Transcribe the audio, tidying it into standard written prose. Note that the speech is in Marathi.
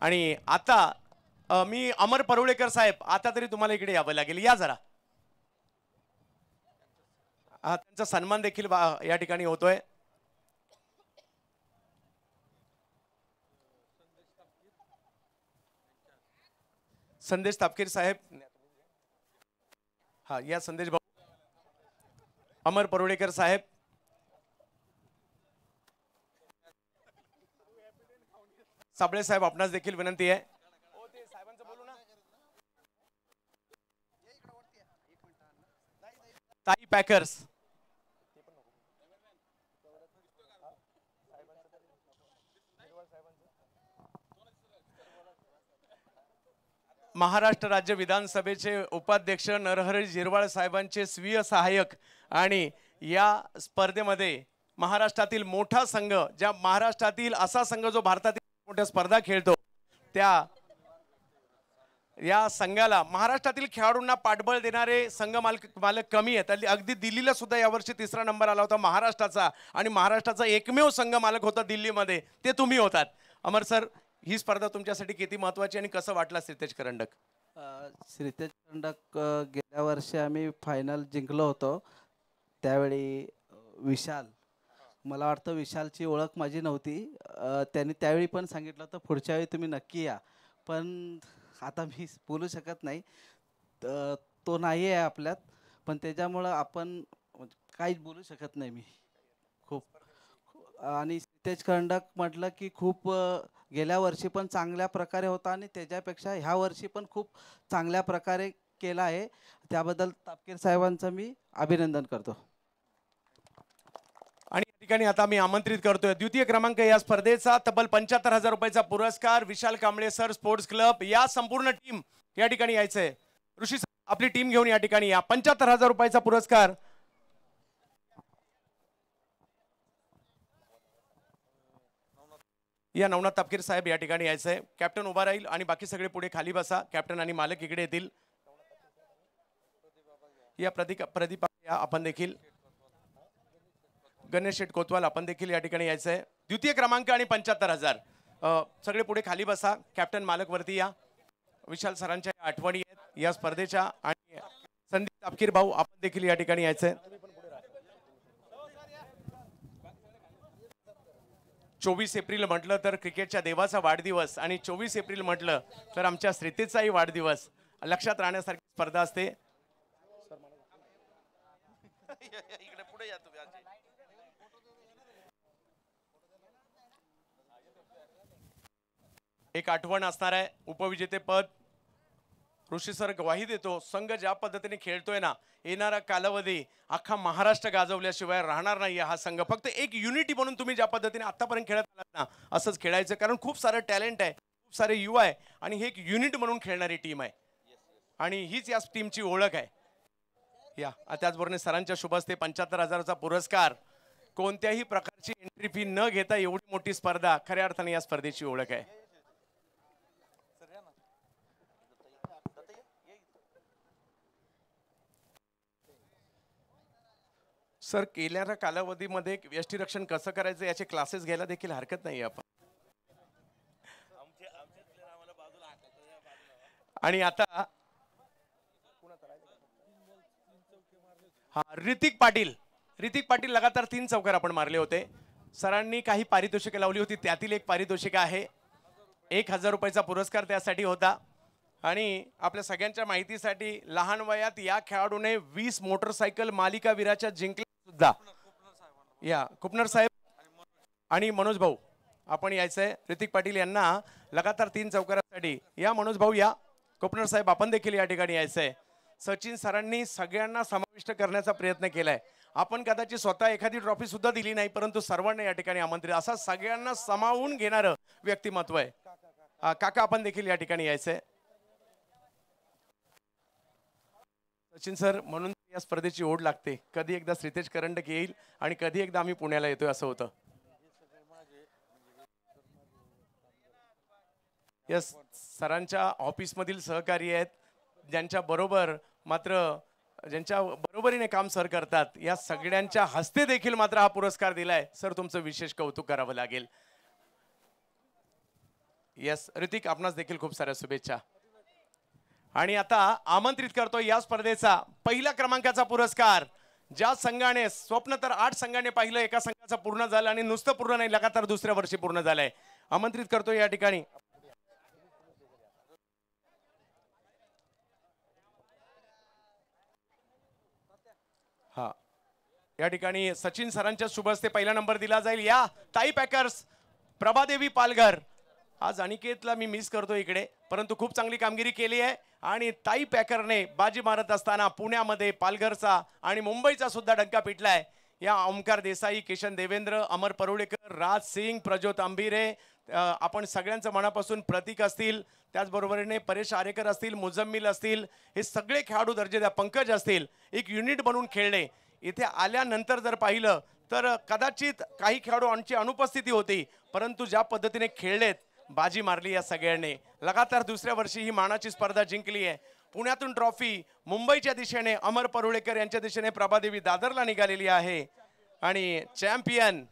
आणि आता मी अमर परुळेकर साहेब, आता तरी तुम्हाला इकडे यावं लागेल, या जरा. त्यांचा सन्मान देखील या ठिकाणी होतोय. संदेश तापकीर साहेब, हा या. संदेश भाऊ, अमर परुळेकर साहेब, साबळे साहेब, आपणास देखील विनंती आहे. ताई पॅकर्स, महाराष्ट्र राज्य विधानसभेचे उपाध्यक्ष नरहरी झिरवाळ साहेबांचे स्वीय सहाय्यक आणि या स्पर्धेमध्ये महाराष्ट्रातील मोठा संघ, ज्या महाराष्ट्रातील असा संघ जो भारतातील मोठ्या स्पर्धा खेळतो, त्या या संघाला महाराष्ट्रातील खेळाडूंना पाठबळ देणारे संघ मालक कमी आहेत. अगदी दिल्लीला सुद्धा यावर्षी 3रा नंबर आला होता महाराष्ट्राचा, आणि महाराष्ट्राचा एकमेव संघ मालक होता दिल्लीमध्ये, ते तुम्ही होतात. अमर सर, ही स्पर्धा तुमच्यासाठी किती महत्त्वाची आणि कसं वाटलं श्रीतेज करंडक? श्रीतेज करंडक, गेल्या वर्षी आम्ही फायनल जिंकलो होतो. त्यावेळी विशाल, मला वाटतं विशालची ओळख माझी नव्हती. त्यांनी त्यावेळी पण सांगितलं होतं पुढच्या वेळी तुम्ही नक्की या, पण आता मी बोलू शकत नाही, तो नाही आहे आपल्यात, पण त्याच्यामुळं आपण काहीच बोलू शकत नाही मी. खूप आणि श्रीतेज करंडक म्हटलं की खूप गेल्या वर्षी पण चांगल्या प्रकारे होता आणि त्याच्यापेक्षा ह्या वर्षी पण खूप चांगल्या प्रकारे केला आहे. त्याबद्दल तापकीर साहेबांचं मी अभिनंदन करतो. आणि या ठिकाणी आता मी आमंत्रित करतोय द्वितीय क्रमांक या स्पर्धेचा तब्बल 75,000 रुपयाचा पुरस्कार विशाल कांबळे सर स्पोर्ट्स क्लब, या संपूर्ण टीम या ठिकाणी यायचंय. ऋषी आपली टीम घेऊन या ठिकाणी या. 75,000 रुपयाचा पुरस्कार या. नवनाथ तापकीर साहेब या ठिकाणी यायचंय. कॅप्टन उभा राहील आणि बाकी सगळे पुढे खाली बसा. कॅप्टन आणि मालक इकडे येतील. या प्रदीप या. आपण देखील गणेश शेठ कोतवाल, आपण देखील या ठिकाणी यायचंय. द्वितीय क्रमांक आणि 75,000. सगळे पुढे खाली बसा. कॅप्टन मालक वरती या. विशाल सरांच्या आठवणी आहेत या स्पर्धेच्या. आणि संदीप तापकीर भाऊ, आपण देखील या ठिकाणी यायचंय. 24 एप्रिल म्हटलं तर क्रिकेटच्या देवाचा वाढदिवस, आणि 24 एप्रिल म्हटलं तर आमच्या श्रीतेजचाही वाढदिवस. लक्षात राहण्यासारखी स्पर्धा असते. इकडे पुढे या तुम्ही. एक आठवण असणार आहे. उपविजेते पद ऋषी सर ग्वाही देतो. संघ ज्या पद्धतीने खेळतोय ना, येणारा कालावधी अख्खा महाराष्ट्र गाजवल्याशिवाय राहणार नाही. हा संघ फक्त एक युनिटी म्हणून तुम्ही ज्या पद्धतीने आतापर्यंत खेळत आलात ना, असंच खेळायचं. कारण खूप सारं टॅलेंट आहे, खूप सारे युवा आहे, आणि हे एक युनिट म्हणून खेळणारी टीम आहे, आणि हीच या टीमची ओळख आहे. या त्याचबरोबर सरांच्या शुभ हस्ते 75,000चा पुरस्कार. कोणत्याही प्रकारची एंट्री फी न घेता एवढी मोठी स्पर्धा खऱ्या अर्थाने या स्पर्धेची ओळख आहे. सर, केल्याच्या कालावधीमध्ये यष्टीरक्षण कसं करायचं याचे क्लासेस घ्यायला देखील हरकत नाही आपण. आणि आता हा ऋतिक पाटील लगातार 3 चौकार आपण मारले होते. सरांनी काही पारितोषिके लावली होती, त्यातील एक पारितोषिक आहे 1,000 रुपयाचा पुरस्कार त्यासाठी होता. आणि आपल्या सगळ्यांच्या माहितीसाठी लहान वयात या खेळाडूने 20 मोटरसायकल मालिका वीराच्या जिंकल्या सुद्धा. या कुपनर साहेब आणि मनोज भाऊ, आपण यायचंय. ऋतिक पाटील यांना लगातार 3 चौकारासाठी या. मनोज भाऊ या. कुपनर साहेब, आपण देखील या ठिकाणी यायचंय. सचिन सरांनी सगळ्यांना समाविष्ट करण्याचा प्रयत्न केलाय. आपण कदाचित स्वतः एखादी ट्रॉफी सुद्धा दिली नाही, परंतु सर्वांना या ठिकाणी आमंत्रित, असा सगळ्यांना सामावून घेणारं व्यक्तिमत्व आहे. काका, आपण देखील या ठिकाणी यायचंय. सचिन सर, म्हणून या स्पर्धेची ओढ लागते. कधी एकदा श्रीतेज करंडक येईल आणि कधी एकदा आम्ही पुण्याला येतोय असं होतं. यस, सरांच्या ऑफिसमधील सहकारी आहेत, ज्यांच्या बरोबरीने काम सर करतात. या सगळ्यांच्या हस्ते देखील मात्र हा पुरस्कार दिलाय. सर, तुमचं विशेष कौतुक करावं लागेल. येस ऋतिक, आपणास देखील खूप साऱ्या शुभेच्छा. आणि आता आमंत्रित करतो या स्पर्धेचा पहिल्या क्रमांकाचा पुरस्कार. ज्या संघाने स्वप्न तर 8 संघाने पाहिलं, एका संघाचं पूर्ण झालं आणि नुसतं पूर्ण नाही, लगातार दुसऱ्या वर्षी पूर्ण झालंय. आमंत्रित करतो या ठिकाणी हा या ठिकाणी सचिन सरांच्या शुभ हस्ते पहिला नंबर दिला जाईल. या ताई पॅकर्स प्रभादेवी पालघर. आज अनिकेतला मी मिस करतो इकडे, परंतु खूप चांगली कामगिरी केली आहे आणि ताई पॅकरने बाजी मारत असताना पुण्यामध्ये पालघरचा आणि मुंबईचा सुद्धा डंका पिटलाय. या ओमकार देसाई, किशन देवेंद्र, अमर परुळेकर, राज सिंग, प्रज्योत अंबिरे, आपण सगळ्यांचं मनापासून प्रतीक असतील, त्याचबरोबरीने परेश आरेकर असतील, मुजम्मिल असतील, हे सगळे खेळाडू दर्जेदार, पंकज असतील, एक युनिट बनवून खेळले. इथे आल्यानंतर जर पाहिलं तर कदाचित काही खेळाडूंची अनुपस्थिती होती, परंतु ज्या पद्धतीने खेळलेत, बाजी मारली या सगळ्यांनी. लगातार दुसऱ्या वर्षी ही मानाची स्पर्धा जिंकली आहे. पुण्यातून ट्रॉफी मुंबईच्या दिशेने अमर परुळेकर यांच्या दिशेने प्रभादेवी दादरला निघालेली आहे आणि चॅम्पियन